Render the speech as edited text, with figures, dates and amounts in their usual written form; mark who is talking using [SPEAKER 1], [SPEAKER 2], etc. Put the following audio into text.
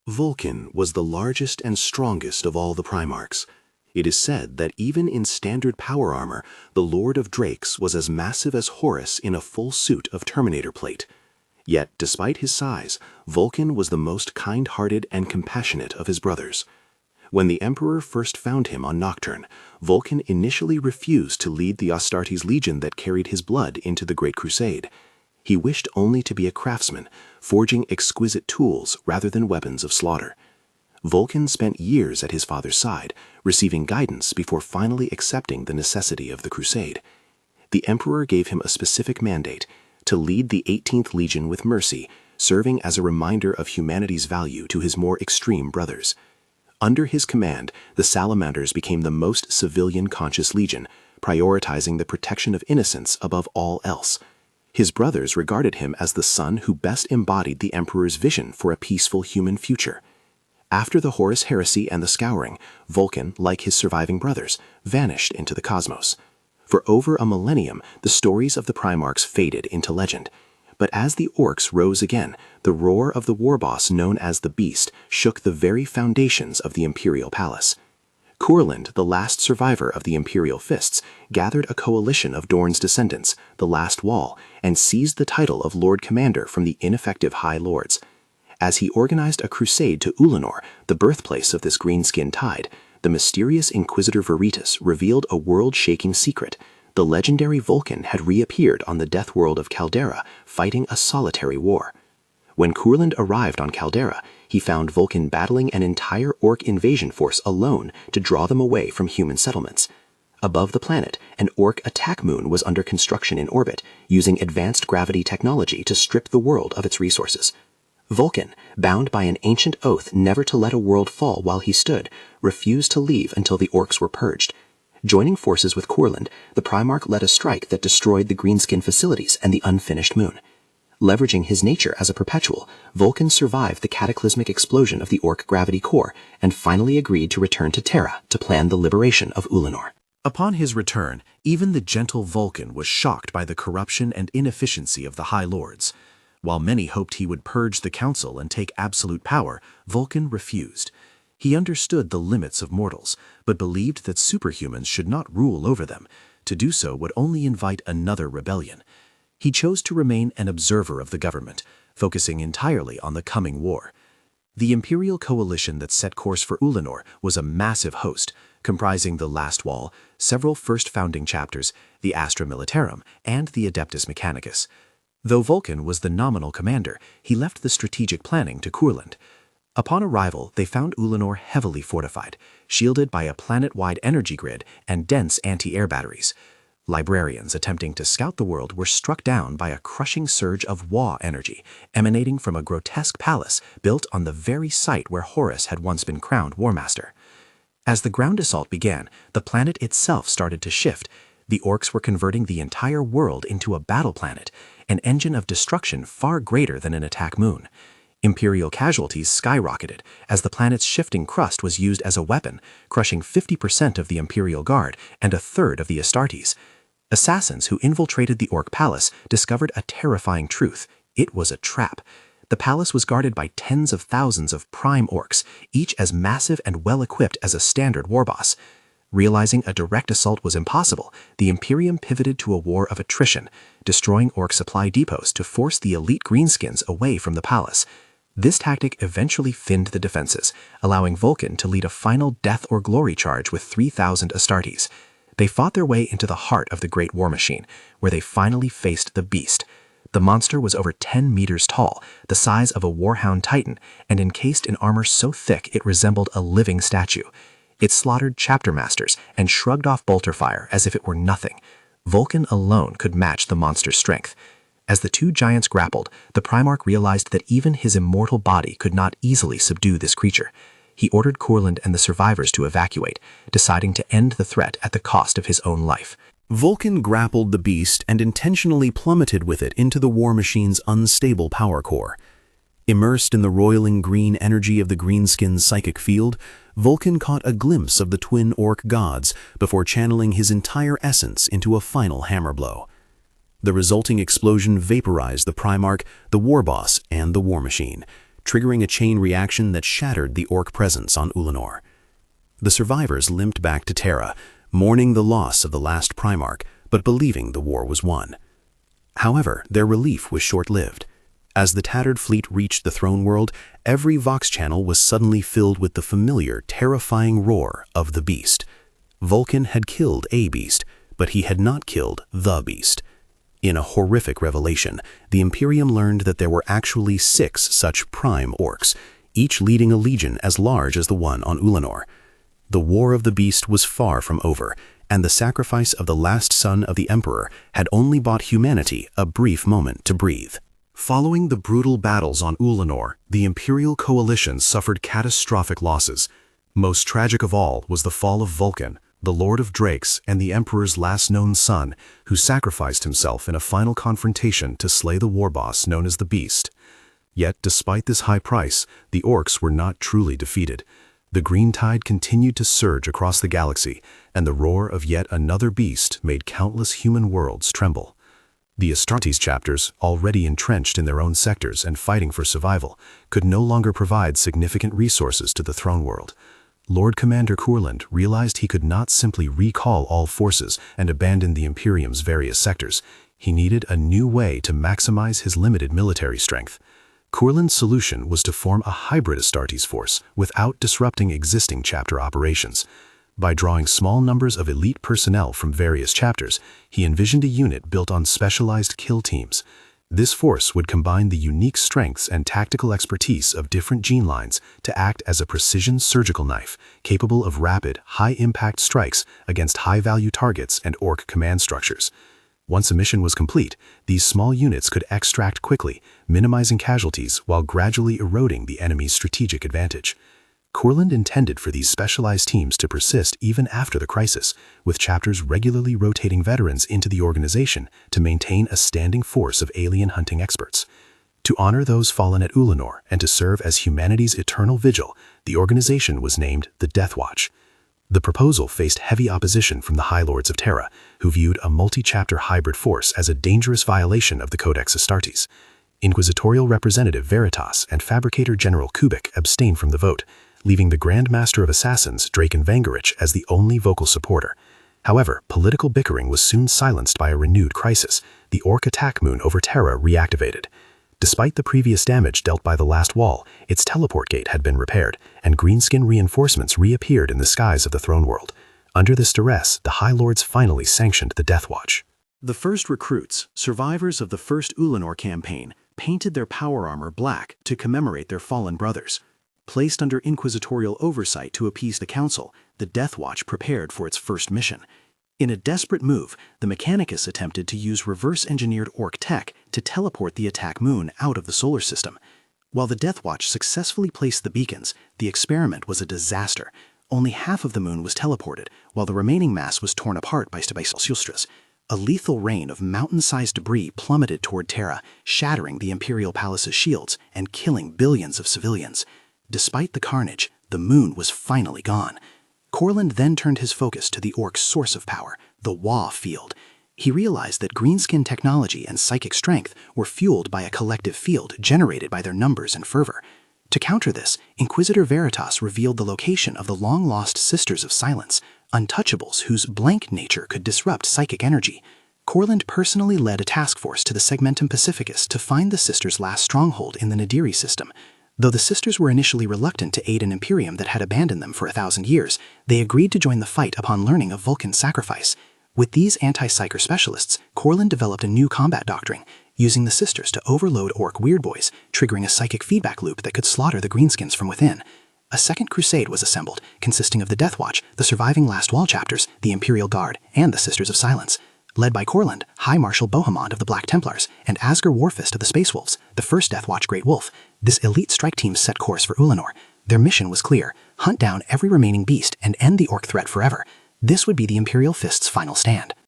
[SPEAKER 1] Vulkan was the largest and strongest of all the Primarchs. It is said that even in standard power armor, the Lord of Drakes was as massive as Horus in a full suit of Terminator plate. Yet, despite his size, Vulkan was the most kind-hearted and compassionate of his brothers. When the Emperor first found him on Nocturne, Vulkan initially refused to lead the Astartes legion that carried his blood into the Great Crusade. He wished only to be a craftsman, forging exquisite tools rather than weapons of slaughter. Vulkan spent years at his father's side, receiving guidance before finally accepting the necessity of the crusade. The Emperor gave him a specific mandate: to lead the 18th Legion with mercy, serving as a reminder of humanity's value to his more extreme brothers. Under his command, the Salamanders became the most civilian-conscious legion, prioritizing the protection of innocents above all else. His brothers regarded him as the son who best embodied the Emperor's vision for a peaceful human future. After the Horus heresy and the Scouring, Vulkan, like his surviving brothers, vanished into the cosmos. For over a millennium, the stories of the Primarchs faded into legend. But as the Orks rose again, the roar of the Warboss known as the Beast shook the very foundations of the Imperial Palace. Koorland, the last survivor of the Imperial Fists, gathered a coalition of Dorne's descendants, the Last Wall, and seized the title of Lord Commander from the ineffective High Lords. As he organized a crusade to Ullanor, the birthplace of this green-skin tide, the mysterious Inquisitor Veritas revealed a world-shaking secret. The legendary Vulkan had reappeared on the death world of Caldera, fighting a solitary war. When Koorland arrived on Caldera, he found Vulkan battling an entire Ork invasion force alone to draw them away from human settlements. Above the planet, an Ork attack moon was under construction in orbit, using advanced gravity technology to strip the world of its resources. Vulkan, bound by an ancient oath never to let a world fall while he stood, refused to leave until the Orks were purged. Joining forces with Koorland, the Primarch led a strike that destroyed the greenskin facilities and the unfinished moon. Leveraging his nature as a perpetual, Vulkan survived the cataclysmic explosion of the Ork gravity core and finally agreed to return to Terra to plan the liberation of Ullanor.
[SPEAKER 2] Upon his return, even the gentle Vulkan was shocked by the corruption and inefficiency of the High Lords. While many hoped he would purge the council and take absolute power, Vulkan refused. He understood the limits of mortals, but believed that superhumans should not rule over them. To do so would only invite another rebellion. He chose to remain an observer of the government, focusing entirely on the coming war. The Imperial coalition that set course for Ullanor was a massive host, comprising the Last Wall, several first founding chapters, the Astra Militarum, and the Adeptus Mechanicus. Though Vulkan was the nominal commander, he left the strategic planning to Koorland. Upon arrival, they found Ullanor heavily fortified, shielded by a planet-wide energy grid and dense anti-air batteries. Librarians attempting to scout the world were struck down by a crushing surge of Wa energy emanating from a grotesque palace built on the very site where Horus had once been crowned War Master. As the ground assault began, the planet itself started to shift. The Orks were converting the entire world into a battle planet, an engine of destruction far greater than an attack moon. Imperial casualties skyrocketed as the planet's shifting crust was used as a weapon, crushing 50% of the Imperial Guard and a third of the Astartes. Assassins who infiltrated the Ork palace discovered a terrifying truth: it was a trap. The palace was guarded by tens of thousands of Prime Orks, each as massive and well-equipped as a standard warboss. Realizing a direct assault was impossible, the Imperium pivoted to a war of attrition, destroying Ork supply depots to force the elite greenskins away from the palace. This tactic eventually thinned the defenses, allowing Vulkan to lead a final death or glory charge with 3,000 Astartes. They fought their way into the heart of the Great War Machine, where they finally faced the Beast. The monster was over 10 meters tall, the size of a Warhound Titan, and encased in armor so thick it resembled a living statue. It slaughtered chapter masters and shrugged off bolter fire as if it were nothing. Vulkan alone could match the monster's strength. As the two giants grappled, the Primarch realized that even his immortal body could not easily subdue this creature. He ordered Koorland and the survivors to evacuate, deciding to end the threat at the cost of his own life.
[SPEAKER 1] Vulkan grappled the beast and intentionally plummeted with it into the war machine's unstable power core. Immersed in the roiling green energy of the greenskin's psychic field, Vulkan caught a glimpse of the twin Ork gods before channeling his entire essence into a final hammer blow. The resulting explosion vaporized the Primarch, the Warboss, and the War Machine, triggering a chain reaction that shattered the Ork presence on Ullanor. The survivors limped back to Terra, mourning the loss of the last Primarch, but believing the war was won. However, their relief was short-lived. As the tattered fleet reached the throne world, every Vox channel was suddenly filled with the familiar, terrifying roar of the beast. Vulkan had killed a beast, but he had not killed the beast. In a horrific revelation, the Imperium learned that there were actually 6 such Prime Orks, each leading a legion as large as the one on Ullanor. The War of the Beast was far from over, and the sacrifice of the last son of the Emperor had only bought humanity a brief moment to breathe.
[SPEAKER 2] Following the brutal battles on Ullanor, the Imperial coalition suffered catastrophic losses. Most tragic of all was the fall of Vulkan, the Lord of Drakes and the Emperor's last known son, who sacrificed himself in a final confrontation to slay the Warboss known as the Beast. Yet, despite this high price, the Orks were not truly defeated. The green tide continued to surge across the galaxy, and the roar of yet another beast made countless human worlds tremble. The Astartes chapters, already entrenched in their own sectors and fighting for survival, could no longer provide significant resources to the throne world. Lord Commander Koorland realized he could not simply recall all forces and abandon the Imperium's various sectors. He needed a new way to maximize his limited military strength. Koorland's solution was to form a hybrid Astartes force without disrupting existing chapter operations. By drawing small numbers of elite personnel from various chapters, he envisioned a unit built on specialized kill teams. This force would combine the unique strengths and tactical expertise of different gene lines to act as a precision surgical knife, capable of rapid, high-impact strikes against high-value targets and Ork command structures. Once a mission was complete, these small units could extract quickly, minimizing casualties while gradually eroding the enemy's strategic advantage. Koorland intended for these specialized teams to persist even after the crisis, with chapters regularly rotating veterans into the organization to maintain a standing force of alien hunting experts. To honor those fallen at Ullanor and to serve as humanity's eternal vigil, the organization was named the Death Watch. The proposal faced heavy opposition from the High Lords of Terra, who viewed a multi-chapter hybrid force as a dangerous violation of the Codex Astartes. Inquisitorial Representative Veritas and Fabricator General Kubik abstained from the vote, leaving the Grand Master of Assassins, Draken Vangerich, as the only vocal supporter. However, political bickering was soon silenced by a renewed crisis. The Ork attack moon over Terra reactivated. Despite the previous damage dealt by the last wall, its teleport gate had been repaired, and greenskin reinforcements reappeared in the skies of the throne world. Under this duress, the High Lords finally sanctioned the Death Watch.
[SPEAKER 1] The first recruits, survivors of the first Ullanor campaign, painted their power armor black to commemorate their fallen brothers. Placed under inquisitorial oversight to appease the Council, the Death Watch prepared for its first mission. In a desperate move, the Mechanicus attempted to use reverse-engineered Ork tech to teleport the attack moon out of the solar system. While the Death Watch successfully placed the beacons, the experiment was a disaster. Only half of the moon was teleported, while the remaining mass was torn apart by Stubaisulstras. A lethal rain of mountain-sized debris plummeted toward Terra, shattering the Imperial Palace's shields and killing billions of civilians. Despite the carnage, the moon was finally gone. Koorland then turned his focus to the Ork's source of power, the Wa field. He realized that greenskin technology and psychic strength were fueled by a collective field generated by their numbers and fervor. To counter this, Inquisitor Veritas revealed the location of the long-lost Sisters of Silence, untouchables whose blank nature could disrupt psychic energy. Koorland personally led a task force to the Segmentum Pacificus to find the Sisters' last stronghold in the Nadiri system. Though the Sisters were initially reluctant to aid an Imperium that had abandoned them for 1,000 years, they agreed to join the fight upon learning of Vulkan's sacrifice. With these anti-psyker specialists, Koorland developed a new combat doctrine, using the Sisters to overload Ork weirdboys, triggering a psychic feedback loop that could slaughter the greenskins from within. A second crusade was assembled, consisting of the Death Watch, the surviving Last Wall chapters, the Imperial Guard, and the Sisters of Silence. Led by Koorland, High Marshal Bohemond of the Black Templars, and Asger Warfist of the Space Wolves, the first Death Watch Great Wolf, this elite strike team set course for Ullanor. Their mission was clear: hunt down every remaining beast and end the Ork threat forever. This would be the Imperial Fist's final stand.